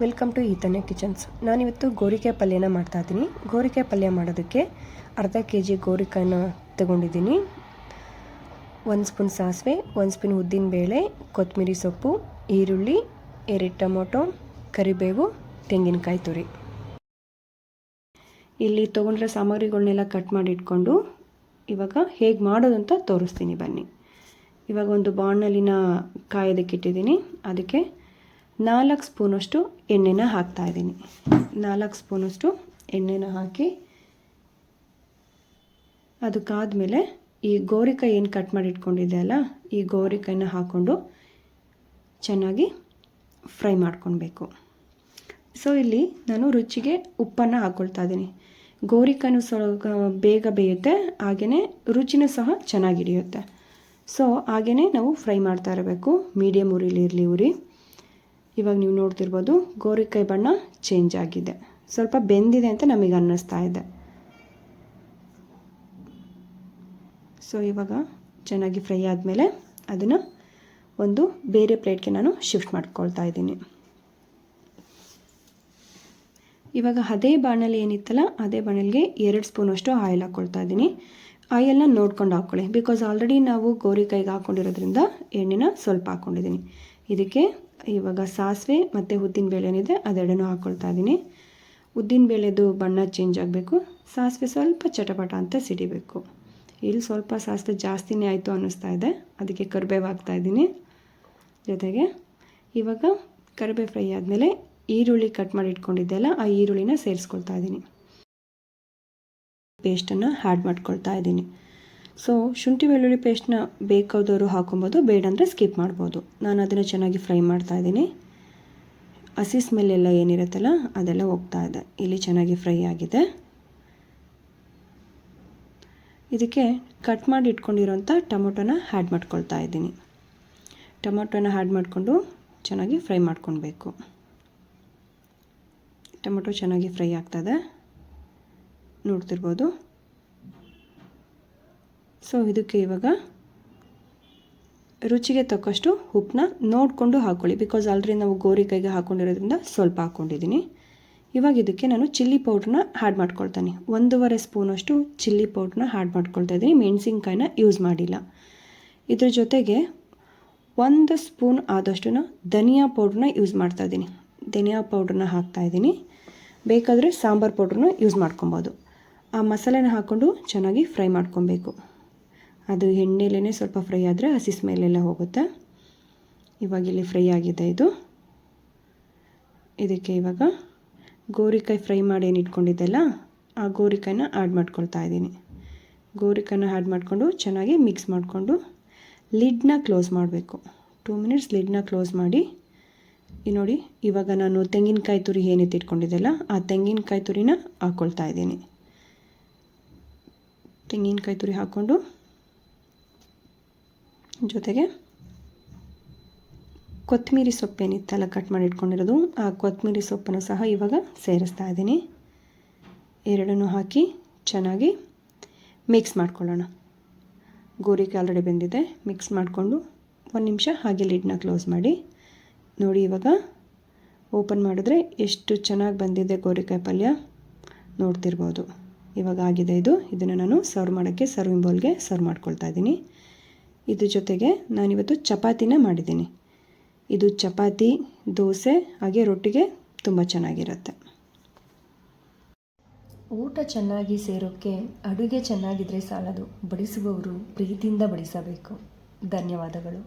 Welcome to ಈತನ್ಯ kitchens. ನಾನಿವತ್ತು ಗೋರಿಕಾಯಿ ಪಲ್ಯನ ಮಾಡ್ತಾಯಿದ್ದೀನಿ. ಗೋರಿಕಾಯಿ ಪಲ್ಯ ಮಾಡೋದಕ್ಕೆ ಅರ್ಧ ಕೆಜಿ ಗೋರಿಕಾಯಿನ ತಗೊಂಡಿದ್ದೀನಿ. 1 ಸ್ಪೂನ್ ಸಾಸಿವೆ, 1 ಸ್ಪೂನ್ ಉದ್ದಿನಬೇಳೆ, ಕೊತ್ತಂಬರಿ ಸೊಪ್ಪು, ಈರುಳ್ಳಿ, 2 ಟೊಮೊಟೊ, ಕರಿಬೇವು, ತೆಂಗಿನಕಾಯಿ ತುರಿ. ಇಲ್ಲಿ ತೊಗೊಂಡಿರೋ ಸಾಮಗ್ರಿಗಳನ್ನೆಲ್ಲ ಕಟ್ ಮಾಡಿ ಇಟ್ಕೊಂಡು ಇವಾಗ ಹೇಗೆ ಮಾಡೋದು ಅಂತ ತೋರಿಸ್ತೀನಿ ಬನ್ನಿ. ಇವಾಗ ಒಂದು ಬಾಣಲಿನ ಕಾಯೋದಕ್ಕೆ ಇಟ್ಟಿದ್ದೀನಿ. ಅದಕ್ಕೆ 4 ಸ್ಪೂನಷ್ಟು ಎಣ್ಣೆನ ಹಾಕ್ತಾಯಿದ್ದೀನಿ. 4 ಸ್ಪೂನಷ್ಟು ಎಣ್ಣೆನ ಹಾಕಿ ಅದಕ್ಕಾದಮೇಲೆ ಈ ಗೋರಿಕಾಯಿ ಏನು ಕಟ್ ಮಾಡಿ ಇಟ್ಕೊಂಡಿದ್ದೆ ಅಲ್ಲ, ಈ ಗೋರಿಕಾಯಿನ ಹಾಕ್ಕೊಂಡು ಚೆನ್ನಾಗಿ ಫ್ರೈ ಮಾಡ್ಕೊಳ್ಬೇಕು. ಸೊ ಇಲ್ಲಿ ನಾನು ರುಚಿಗೆ ಉಪ್ಪನ್ನು ಹಾಕ್ಕೊಳ್ತಾ ಇದ್ದೀನಿ. ಗೋರಿಕಾಯಿನೂ ಬೇಗ ಬೇಯುತ್ತೆ, ಹಾಗೆಯೇ ರುಚಿನೂ ಸಹ ಚೆನ್ನಾಗಿ ಹಿಡಿಯುತ್ತೆ. ಸೊ ಹಾಗೆಯೇ ನಾವು ಫ್ರೈ ಮಾಡ್ತಾ ಇರಬೇಕು. ಮೀಡಿಯಮ್ ಉರಿಲಿ ಉರಿ. ಇವಾಗ ನೀವು ನೋಡ್ತಿರ್ಬೋದು ಗೋರಿಕಾಯಿ ಬಣ್ಣ ಚೇಂಜ್ ಆಗಿದೆ, ಸ್ವಲ್ಪ ಬೆಂದಿದೆ ಅಂತ ನಮಗೆ ಅನ್ನಿಸ್ತಾ ಇದೆ. ಸೊ ಇವಾಗ ಚೆನ್ನಾಗಿ ಫ್ರೈ ಆದಮೇಲೆ ಅದನ್ನು ಒಂದು ಬೇರೆ ಪ್ಲೇಟ್ಗೆ ನಾನು ಶಿಫ್ಟ್ ಮಾಡ್ಕೊಳ್ತಾ ಇದ್ದೀನಿ. ಇವಾಗ ಅದೇ ಬಾಣಲಿ ಏನಿತ್ತಲ್ಲ, ಅದೇ ಬಾಣಲಿಗೆ 2 ಸ್ಪೂನಷ್ಟು ಆಯಿಲ್ ಹಾಕ್ಕೊಳ್ತಾ ಇದ್ದೀನಿ. ಆಯಿಲ್ನ ನೋಡ್ಕೊಂಡು ಹಾಕ್ಕೊಳ್ಳಿ, ಬಿಕಾಸ್ ಆಲ್ರೆಡಿ ನಾವು ಗೋರಿಕಾಯಿಗೆ ಹಾಕ್ಕೊಂಡಿರೋದ್ರಿಂದ ಎಣ್ಣೆನ ಸ್ವಲ್ಪ ಹಾಕ್ಕೊಂಡಿದ್ದೀನಿ. ಇದಕ್ಕೆ ಇವಾಗ ಸಾಸಿವೆ ಮತ್ತು ಉದ್ದಿನಬೇಳೆ ಏನಿದೆ ಅದೆರಡನ್ನೂ ಹಾಕ್ಕೊಳ್ತಾ ಇದ್ದೀನಿ. ಉದ್ದಿನಬೇಳೆದು ಬಣ್ಣ ಚೇಂಜ್ ಆಗಬೇಕು, ಸಾಸಿವೆ ಸ್ವಲ್ಪ ಚಟಪಟ ಅಂತ ಸಿಡಿಬೇಕು. ಇಲ್ಲಿ ಸ್ವಲ್ಪ ಸಾಸಿವೆ ಜಾಸ್ತಿನೇ ಆಯಿತು ಅನ್ನಿಸ್ತಾ ಇದೆ, ಅದಕ್ಕೆ ಕರಿಬೇವು ಹಾಕ್ತಾಯಿದ್ದೀನಿ. ಜೊತೆಗೆ ಇವಾಗ ಕರಿಬೇವು ಫ್ರೈ ಆದಮೇಲೆ ಈರುಳ್ಳಿ ಕಟ್ ಮಾಡಿ ಇಟ್ಕೊಂಡಿದ್ದೆಲ್ಲ ಆ ಈರುಳ್ಳಿನ ಸೇರಿಸ್ಕೊಳ್ತಾ ಇದ್ದೀನಿ. ಪೇಸ್ಟನ್ನು ಆ್ಯಡ್ ಮಾಡ್ಕೊಳ್ತಾ ಇದ್ದೀನಿ. ಸೊ ಶುಂಠಿ ಬೆಳ್ಳುಳ್ಳಿ ಪೇಸ್ಟ್ನ ಬೇಕಾದವರು ಹಾಕೊಬೋದು, ಬೇಡ ಅಂದರೆ ಸ್ಕಿಪ್ ಮಾಡ್ಬೋದು. ನಾನು ಅದನ್ನು ಚೆನ್ನಾಗಿ ಫ್ರೈ ಮಾಡ್ತಾಯಿದ್ದೀನಿ. ಹಸಿ ಸ್ಮೆಲ್ ಎಲ್ಲ ಏನಿರುತ್ತಲ್ಲ ಅದೆಲ್ಲ ಹೋಗ್ತಾ ಇದೆ. ಇಲ್ಲಿ ಚೆನ್ನಾಗಿ ಫ್ರೈ ಆಗಿದೆ. ಇದಕ್ಕೆ ಕಟ್ ಮಾಡಿ ಇಟ್ಕೊಂಡಿರೋಂಥ ಟೊಮೊಟೊನ ಆ್ಯಡ್ ಮಾಡ್ಕೊಳ್ತಾ ಇದ್ದೀನಿ. ಟೊಮೊಟೊನ ಆ್ಯಡ್ ಮಾಡಿಕೊಂಡು ಚೆನ್ನಾಗಿ ಫ್ರೈ ಮಾಡ್ಕೊಳ್ಬೇಕು. ಟೊಮೊಟೊ ಚೆನ್ನಾಗಿ ಫ್ರೈ ಆಗ್ತದೆ, ನೋಡ್ತಿರ್ಬೋದು. ಸೊ ಇದಕ್ಕೆ ಇವಾಗ ರುಚಿಗೆ ತಕ್ಕಷ್ಟು ಉಪ್ಪನ್ನ ನೋಡಿಕೊಂಡು ಹಾಕ್ಕೊಳ್ಳಿ, ಬಿಕಾಸ್ ಆಲ್ರೆಡಿ ನಾವು ಗೋರಿಕಾಯಿಗೆ ಹಾಕ್ಕೊಂಡಿರೋದ್ರಿಂದ ಸ್ವಲ್ಪ ಹಾಕ್ಕೊಂಡಿದ್ದೀನಿ. ಇವಾಗ ಇದಕ್ಕೆ ನಾನು ಚಿಲ್ಲಿ ಪೌಡ್ರನ್ನ ಆ್ಯಡ್ ಮಾಡ್ಕೊಳ್ತಾನೆ. 1.5 ಸ್ಪೂನಷ್ಟು ಚಿಲ್ಲಿ ಪೌಡ್ರನ್ನ ಆ್ಯಡ್ ಮಾಡ್ಕೊಳ್ತಾ ಇದ್ದೀನಿ. ಮೆಣಸಿನ್ಕಾಯಿನ ಯೂಸ್ ಮಾಡಿಲ್ಲ. ಇದ್ರ ಜೊತೆಗೆ 1 ಸ್ಪೂನ್ ಆದಷ್ಟು ಧನಿಯಾ ಪೌಡ್ರನ್ನ ಯೂಸ್ ಮಾಡ್ತಾಯಿದ್ದೀನಿ. ಧನಿಯಾ ಪೌಡ್ರನ್ನ ಹಾಕ್ತಾಯಿದ್ದೀನಿ. ಬೇಕಾದರೆ ಸಾಂಬಾರು ಪೌಡ್ರನ್ನ ಯೂಸ್ ಮಾಡ್ಕೊಬೋದು. ಆ ಮಸಾಲೆನ ಹಾಕ್ಕೊಂಡು ಚೆನ್ನಾಗಿ ಫ್ರೈ ಮಾಡ್ಕೊಬೇಕು. ಅದು ಎಣ್ಣೆಲೇ ಸ್ವಲ್ಪ ಫ್ರೈ ಆದರೆ ಹಸಿ ಸ್ಮೆಲ್ಲೆಲ್ಲ ಹೋಗುತ್ತೆ. ಇವಾಗ ಇಲ್ಲಿ ಫ್ರೈ ಆಗಿದೆ ಇದು. ಇದಕ್ಕೆ ಇವಾಗ ಗೋರಿಕಾಯಿ ಫ್ರೈ ಮಾಡಿ ಏನು ಇಟ್ಕೊಂಡಿದ್ದೆಲ್ಲ ಆ ಗೋರಿಕಾಯಿನ ಆ್ಯಡ್ ಮಾಡ್ಕೊಳ್ತಾ ಇದ್ದೀನಿ. ಗೋರಿಕಾಯಿನ ಆ್ಯಡ್ ಮಾಡಿಕೊಂಡು ಚೆನ್ನಾಗಿ ಮಿಕ್ಸ್ ಮಾಡಿಕೊಂಡು ಲಿಡ್ನ ಕ್ಲೋಸ್ ಮಾಡಬೇಕು. 2 ಮಿನಿಟ್ಸ್ ಲಿಡ್ನ ಕ್ಲೋಸ್ ಮಾಡಿ. ನೋಡಿ ಇವಾಗ ನಾನು ತೆಂಗಿನಕಾಯಿ ತುರಿ ಏನಿತ್ತು ಇಟ್ಕೊಂಡಿದ್ದೆಲ್ಲ ಆ ತೆಂಗಿನಕಾಯಿ ತುರಿನ ಹಾಕ್ಕೊಳ್ತಾ ಇದ್ದೀನಿ. ತೆಂಗಿನಕಾಯಿ ತುರಿ ಹಾಕ್ಕೊಂಡು ಜೊತೆಗೆ ಕೊತ್ತಂಬರಿ ಸೊಪ್ಪೇನಿತ್ತಲ್ಲ ಕಟ್ ಮಾಡಿ ಇಟ್ಕೊಂಡಿರೋದು, ಆ ಕೊತ್ತಂಬರಿ ಸೊಪ್ಪನ್ನು ಸಹ ಇವಾಗ ಸೇರಿಸ್ತಾ ಇದ್ದೀನಿ. ಎರಡನ್ನೂ ಹಾಕಿ ಚೆನ್ನಾಗಿ ಮಿಕ್ಸ್ ಮಾಡ್ಕೊಳ್ಳೋಣ. ಗೋರಿಕಾಯಿ ಆಲ್ರೆಡಿ ಬೆಂದಿದೆ. ಮಿಕ್ಸ್ ಮಾಡಿಕೊಂಡು 1 ನಿಮಿಷ ಹಾಗೆ ಲಿಡ್ನ ಕ್ಲೋಸ್ ಮಾಡಿ. ನೋಡಿ ಇವಾಗ ಓಪನ್ ಮಾಡಿದ್ರೆ ಎಷ್ಟು ಚೆನ್ನಾಗಿ ಬಂದಿದೆ ಗೋರಿಕಾಯಿ ಪಲ್ಯ, ನೋಡ್ತಿರ್ಬೋದು. ಇವಾಗ ಆಗಿದೆ ಇದು. ಇದನ್ನು ನಾನು ಸರ್ವ್ ಮಾಡೋಕ್ಕೆ ಸರ್ವಿಂಗ್ ಬೌಲ್ಗೆ ಸರ್ವ್ ಮಾಡ್ಕೊಳ್ತಾ ಇದ್ದೀನಿ. ಇದ್ರ ಜೊತೆಗೆ ನಾನಿವತ್ತು ಚಪಾತಿನ ಮಾಡಿದ್ದೀನಿ. ಇದು ಚಪಾತಿ, ದೋಸೆ ಹಾಗೆ ರೊಟ್ಟಿಗೆ ತುಂಬ ಚೆನ್ನಾಗಿರುತ್ತೆ. ಊಟ ಚೆನ್ನಾಗಿ ಸೇರೋಕ್ಕೆ ಅಡುಗೆ ಚೆನ್ನಾಗಿದ್ದರೆ ಸಾಲದು, ಬಡಿಸುವವರು ಪ್ರೀತಿಯಿಂದ ಬಡಿಸಬೇಕು. ಧನ್ಯವಾದಗಳು.